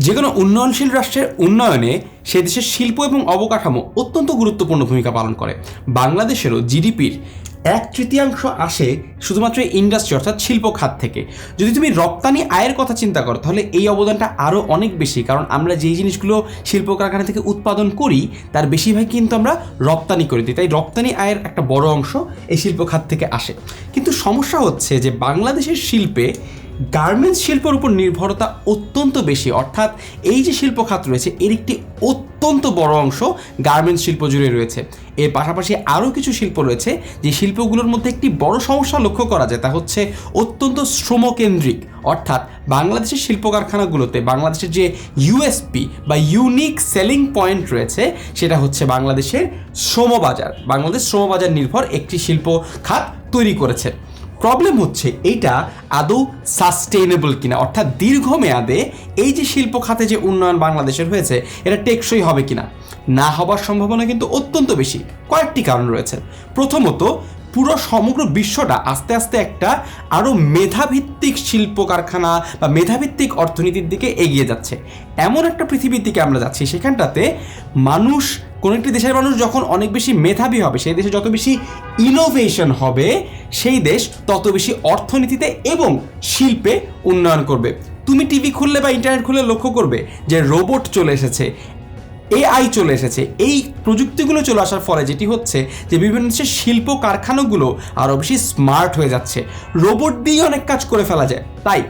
যে কোনো উন্নয়নশীল রাষ্ট্রের উন্নয়নে সে দেশের শিল্প এবং অবকাঠামো অত্যন্ত গুরুত্বপূর্ণ ভূমিকা পালন করে। বাংলাদেশেরও জিডিপির 1/3 আসে শুধুমাত্র ইন্ডাস্ট্রি অর্থাৎ শিল্প খাত থেকে। যদি তুমি রপ্তানি আয়ের কথা চিন্তা করো তাহলে এই অবদানটা আরও অনেক বেশি, কারণ আমরা যেই জিনিসগুলো শিল্প কারখানা থেকে উৎপাদন করি তার বেশিরভাগ কিন্তু আমরা রপ্তানি করে দিই, তাই রপ্তানি আয়ের একটা বড় অংশ এই শিল্প খাত থেকে আসে। কিন্তু সমস্যা হচ্ছে যে বাংলাদেশের শিল্পে গার্মেন্টস শিল্পের উপর নির্ভরতা অত্যন্ত বেশি, অর্থাৎ এই যে শিল্প খাত রয়েছে এর একটি অত্যন্ত বড় অংশ গার্মেন্টস শিল্প জুড়ে রয়েছে। এর পাশাপাশি আরও কিছু শিল্প রয়েছে যে শিল্পগুলোর মধ্যে একটি বড় সমস্যা লক্ষ্য করা যায়, তা হচ্ছে অত্যন্ত শ্রমকেন্দ্রিক। অর্থাৎ বাংলাদেশের শিল্প কারখানাগুলোতে বাংলাদেশের যে ইউএসপি বা ইউনিক সেলিং পয়েন্ট রয়েছে সেটা হচ্ছে বাংলাদেশের শ্রমবাজার। বাংলাদেশ শ্রমবাজার নির্ভর একটি শিল্প খাত তৈরি করেছে। প্রবলেম হচ্ছে এইটা আদৌ সাস্টেইনেবল কিনা, অর্থাৎ দীর্ঘমেয়াদে এই যে শিল্প খাতে যে উন্নয়ন বাংলাদেশের হয়েছে এটা টেকসই হবে কিনা। না হবার সম্ভাবনা কিন্তু অত্যন্ত বেশি। কয়েকটি কারণ রয়েছে। প্রথমত, পুরো সমগ্র বিশ্বটা আস্তে আস্তে একটা আরও মেধাভিত্তিক শিল্প কারখানা বা মেধাভিত্তিক অর্থনীতির দিকে এগিয়ে যাচ্ছে। এমন একটা পৃথিবীর দিকে আমরা যাচ্ছি সেখানটাতে মানুষ, কোনো একটি দেশের মানুষ যখন অনেক বেশি মেধাবী হবে, সেই দেশে যত বেশি ইনোভেশন হবে সেই দেশ তত বেশি অর্থনীতিতে এবং শিল্পে উন্নয়ন করবে। তুমি টিভি খুললে বা ইন্টারনেট খুললে লক্ষ্য করবে যে রোবট চলে এসেছে, এআই চলে এসেছে। এই প্রযুক্তিগুলো চলে আসার ফলে যেটি হচ্ছে যে বিভিন্ন দেশের শিল্প কারখানাগুলো আরও বেশি স্মার্ট হয়ে যাচ্ছে, রোবট দিয়ে অনেক কাজ করে ফেলা যায়। তাই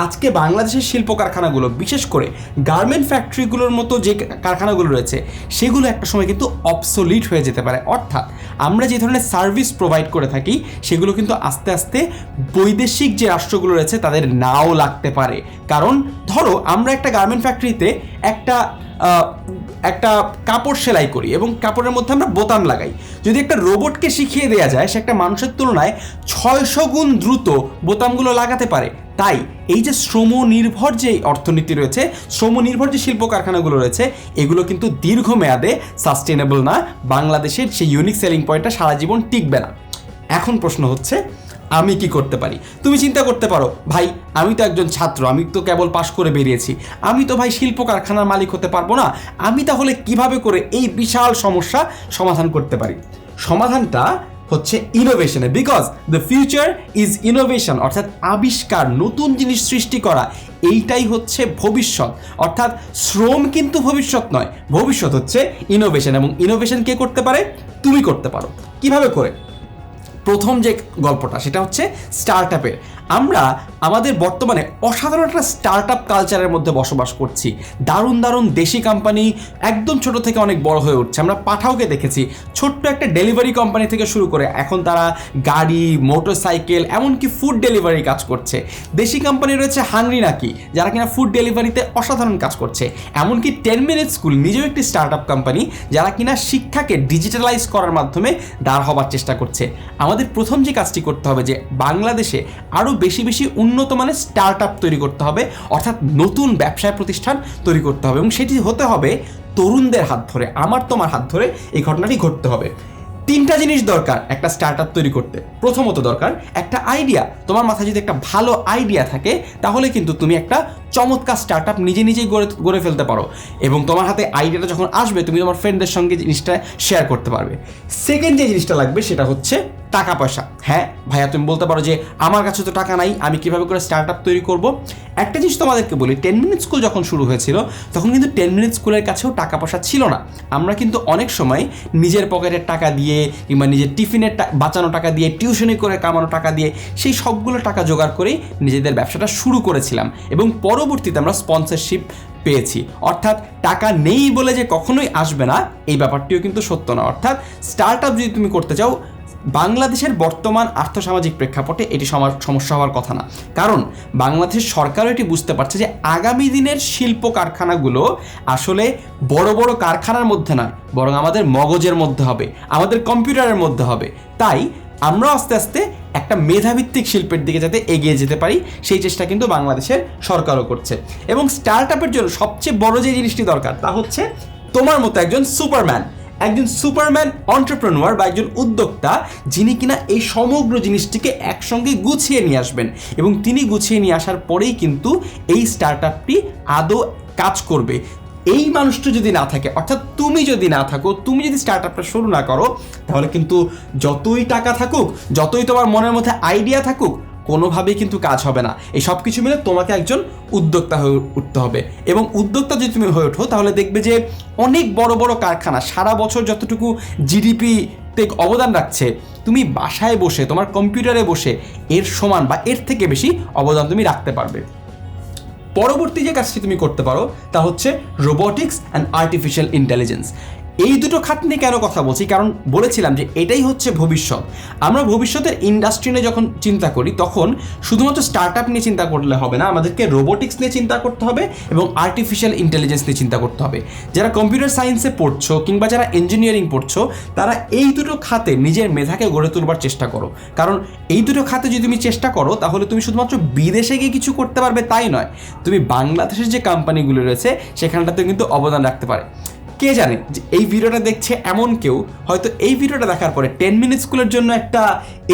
আজকে বাংলাদেশের শিল্প কারখানাগুলো, বিশেষ করে গার্মেন্ট ফ্যাক্টরিগুলোর মতো যে কারখানাগুলো রয়েছে সেগুলো একটা সময় কিন্তু অবসোলিট হয়ে যেতে পারে। অর্থাৎ আমরা যে ধরনের সার্ভিস প্রোভাইড করে থাকি সেগুলো কিন্তু আস্তে আস্তে বৈদেশিক যে রাষ্ট্রগুলো রয়েছে তাদের নাও লাগতে পারে। কারণ ধরো আমরা একটা গার্মেন্ট ফ্যাক্টরিতে একটা কাপড় সেলাই করি এবং কাপড়ের মধ্যে আমরা বোতাম লাগাই। যদি একটা রোবটকে শিখিয়ে দেওয়া যায় সে একটা মানুষের তুলনায় 600 গুণ দ্রুত বোতামগুলো লাগাতে পারে। তাই এই যে শ্রম নির্ভর যে অর্থনীতি রয়েছে, শ্রম নির্ভর যে শিল্প কারখানাগুলো রয়েছে এগুলো কিন্তু দীর্ঘমেয়াদে সাস্টেনেবল না। বাংলাদেশের সেই ইউনিক সেলিং পয়েন্টটা সারা জীবন টিকবে না। এখন প্রশ্ন হচ্ছে আমি কি করতে পারি? তুমি চিন্তা করতে পারো, ভাই আমি তো একজন ছাত্র, আমি তো কেবল পাশ করে বেরিয়েছি, আমি তো ভাই শিল্প কারখানার মালিক হতে পারবো না, আমি তাহলে কিভাবে করে এই বিশাল সমস্যা সমাধান করতে পারি? সমাধানটা হচ্ছে ইনোভেশনে, because the future is innovation, অর্থাৎ আবিষ্কার, নতুন জিনিস সৃষ্টি করা, এইটাই হচ্ছে ভবিষ্যৎ। অর্থাৎ শ্রম কিন্তু ভবিষ্যৎ নয়, ভবিষ্যৎ হচ্ছে ইনোভেশন। এবং ইনোভেশন কে করতে পারে? তুমি করতে পারো। কিভাবে করে? প্রথম যে গল্পটা সেটা হচ্ছে স্টার্ট আপের। আমরা আমাদের বর্তমানে অসাধারণ একটা স্টার্ট আপ কালচারের মধ্যে বসবাস করছি। দারুণ দারুণ দেশি কোম্পানি একদম ছোট থেকে অনেক বড় হয়ে উঠছে। আমরা পাঠাওকে দেখেছি, ছোট্ট একটা ডেলিভারি কোম্পানি থেকে শুরু করে এখন তারা গাড়ি, মোটরসাইকেল, এমনকি ফুড ডেলিভারি কাজ করছে। দেশি কোম্পানি রয়েছে হাংরি নাকি, যারা কিনা ফুড ডেলিভারিতে অসাধারণ কাজ করছে। এমনকি 10 মিনিট স্কুল নিজেও একটি স্টার্ট আপ কোম্পানি, যারা কিনা শিক্ষাকে ডিজিটালাইজ করার মাধ্যমে দাঁড় হবার চেষ্টা করছে। আমাদের প্রথম যে কাজটি করতে হবে যে বাংলাদেশে আরও বেশি বেশি উন্নত মানের স্টার্ট আপ তৈরি করতে হবে, অর্থাৎ নতুন ব্যবসায় প্রতিষ্ঠান তৈরি করতে হবে এবং সেটি হতে হবে তরুণদের হাত ধরে, আমার তোমার হাত ধরে এই ঘটনাটি ঘটতে হবে। 3টা জিনিস দরকার একটা স্টার্ট আপ তৈরি করতে। প্রথমত দরকার একটা আইডিয়া। তোমার মাথায় যদি একটা ভালো আইডিয়া থাকে তাহলে কিন্তু তুমি একটা চমৎকার স্টার্ট আপ নিজেই গড়ে ফেলতে পারো এবং তোমার হাতে আইডিয়াটা যখন আসবে তুমি তোমার ফ্রেন্ডদের সঙ্গে জিনিসটা শেয়ার করতে পারবে। সেকেন্ড যে জিনিসটা লাগবে সেটা হচ্ছে টাকা পয়সা। হ্যাঁ ভাইয়া, তুমি বলতে পারো যে আমার কাছে তো টাকা নাই, আমি কিভাবে করে স্টার্ট আপ তৈরি করব? একটা জিনিস তোমাদেরকে বলি, 10 মিনিট স্কুল যখন শুরু হয়েছিল তখন কিন্তু 10 মিনিট স্কুলের কাছেও টাকা পয়সা ছিল না। আমরা কিন্তু অনেক সময় নিজের পকেটের টাকা দিয়ে কিংবা নিজের টিফিনের বাঁচানো টাকা দিয়ে, টিউশনি করে কামানো টাকা দিয়ে সেই সবগুলো টাকা জোগাড় করেই নিজেদের ব্যবসাটা শুরু করেছিলাম এবং পরবর্তীতে আমরা স্পন্সরশিপ পেয়েছি। অর্থাৎ টাকা নেই বলে যে কখনোই আসবে না এই ব্যাপারটিও কিন্তু সত্য না। অর্থাৎ স্টার্ট আপ যদি তুমি করতে চাও, বাংলাদেশের বর্তমান আর্থসামাজিক প্রেক্ষাপটে এটি সমস্যা হওয়ার কথা না। কারণ বাংলাদেশের সরকারও এটি বুঝতে পারছে যে আগামী দিনের শিল্প কারখানাগুলো আসলে বড় বড় কারখানার মধ্যে নয়, বরং আমাদের মগজের মধ্যে হবে, আমাদের কম্পিউটারের মধ্যে হবে। তাই আমরা আস্তে আস্তে একটা মেধাভিত্তিক শিল্পের দিকে যাতে এগিয়ে যেতে পারি সেই চেষ্টা কিন্তু বাংলাদেশের সরকারও করছে। এবং স্টার্ট আপের জন্য সবচেয়ে বড় যে জিনিসটি দরকার তা হচ্ছে তোমার মতো একজন সুপারম্যান, একজন সুপারম্যান এন্টারপ্রেনিউর বা একজন উদ্যোক্তা, যিনি কিনা এই সমগ্র জিনিসটিকে একসঙ্গে গুছিয়ে নিয়ে আসবেন, এবং তিনি গুছিয়ে নিয়ে আসার পরেই কিন্তু এই স্টার্টআপটি আদৌ কাজ করবে। এই মানুষটা যদি না থাকে, অর্থাৎ তুমি যদি না থাকো, তুমি যদি স্টার্টআপটা শুরু না করো, তাহলে কিন্তু যতই টাকা থাকুক, যতই তোমার মনের মধ্যে আইডিয়া থাকুক, কোনোভাবেই কিন্তু কাজ হবে না। এই সব কিছু মিলে তোমাকে একজন উদ্যোক্তা হয়ে উঠতে হবে, এবং উদ্যোক্তা যদি তুমি হয়ে ওঠো, তাহলে দেখবে যে অনেক বড় বড় কারখানা সারা বছর যতটুকু জিডিপিতে অবদান রাখছে, তুমি বাসায় বসে তোমার কম্পিউটারে বসে এর সমান বা এর থেকে বেশি অবদান তুমি রাখতে পারবে। পরবর্তী যে কাজটি তুমি করতে পারো তা হচ্ছে রোবোটিক্স অ্যান্ড আর্টিফিশিয়াল ইন্টেলিজেন্স। এই দুটো খাত নিয়ে কেন কথা বলছি, কারণ বলেছিলাম যে এটাই হচ্ছে ভবিষ্যৎ। আমরা ভবিষ্যতের ইন্ডাস্ট্রি নিয়ে যখন চিন্তা করি, তখন শুধুমাত্র স্টার্টআপ নিয়ে চিন্তা করলে হবে না, আমাদেরকে রোবোটিক্স নিয়ে চিন্তা করতে হবে এবং আর্টিফিশিয়াল ইন্টেলিজেন্স নিয়ে চিন্তা করতে হবে। যারা কম্পিউটার সায়েন্সে পড়ছো কিংবা যারা ইঞ্জিনিয়ারিং পড়ছো, তারা এই দুটো খাতে নিজের মেধাকে গড়ে তুলবার চেষ্টা করো, কারণ এই দুটো খাতে যদি তুমি চেষ্টা করো, তাহলে তুমি শুধুমাত্র বিদেশে গিয়ে কিছু করতে পারবে তাই নয়, তুমি বাংলাদেশের যে কোম্পানিগুলো রয়েছে সেখানটাতে কিন্তু অবদান রাখতে পারে। কে জানে যে এই ভিডিওটা দেখছে এমন কেউ হয়তো এই ভিডিওটা দেখার পরে 10 মিনিট স্কুলের জন্য একটা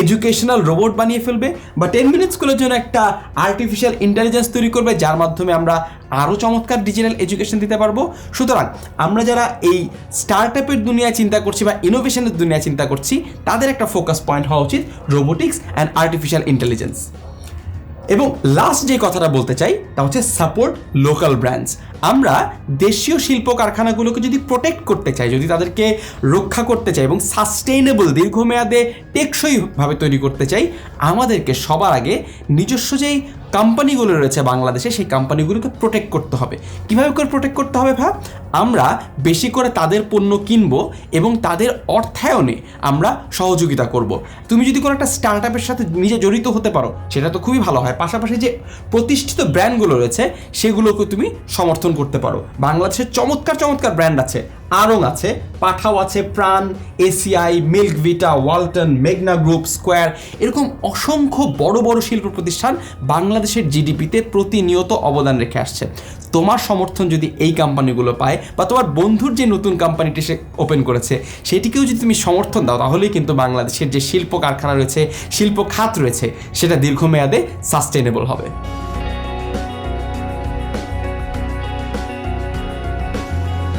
এডুকেশনাল রোবট বানিয়ে ফেলবে, বা 10 মিনিট স্কুলের জন্য একটা আর্টিফিশিয়াল ইন্টেলিজেন্স তৈরি করবে, যার মাধ্যমে আমরা আরও চমৎকার ডিজিটাল এডুকেশন দিতে পারবো। সুতরাং আমরা যারা এই স্টার্টআপের দুনিয়ায় চিন্তা করছি বা ইনোভেশনের দুনিয়ায় চিন্তা করছি, তাদের একটা ফোকাস পয়েন্ট হওয়া উচিত রোবোটিক্স অ্যান্ড আর্টিফিশিয়াল ইন্টেলিজেন্স। এবং লাস্ট যে কথাটা বলতে চাই তা হচ্ছে সাপোর্ট লোকাল ব্র্যান্ডস। আমরা দেশীয় শিল্প কারখানাগুলোকে যদি প্রোটেক্ট করতে চাই, যদি তাদেরকে রক্ষা করতে চাই এবং সাস্টেইনেবল দীর্ঘমেয়াদে টেকসইভাবে তৈরি করতে চাই, আমাদেরকে সবার আগে নিজস্ব যেই কোম্পানিগুলো রয়েছে বাংলাদেশে, সেই কোম্পানিগুলোকে প্রোটেক্ট করতে হবে। কীভাবে করে প্রোটেক্ট করতে হবে ভাব? আমরা বেশি করে তাদের পণ্য কিনবো এবং তাদের অর্থায়নে আমরা সহযোগিতা করব। তুমি যদি কোনো একটা স্টার্টআপের সাথে নিজে জড়িত হতে পারো, সেটা তো খুবই ভালো হয়। পাশাপাশি যে প্রতিষ্ঠিত ব্র্যান্ডগুলো রয়েছে সেগুলোকে তুমি সমর্থন করতে পারো। বাংলাদেশের চমৎকার চমৎকার ব্র্যান্ড আছে, আড়ং আছে, পাঠাও আছে, প্রাণ, এসিআই, মিল্ক ভিটা, ওয়ালটন, মেঘনা গ্রুপ, স্কোয়ার, এরকম অসংখ্য বড় বড় শিল্প প্রতিষ্ঠান বাংলাদেশের জিডিপিতে প্রতিনিয়ত অবদান রেখে আসছে। তোমার সমর্থন যদি এই কোম্পানিগুলো পায়, বা তোমার বন্ধুর যে নতুন কোম্পানিটি সে ওপেন করেছে সেটিকেও যদি তুমি সমর্থন দাও, তাহলেই কিন্তু বাংলাদেশের যে শিল্প কারখানা রয়েছে, শিল্প খাত রয়েছে, সেটা দীর্ঘমেয়াদে সাস্টেনেবল হবে।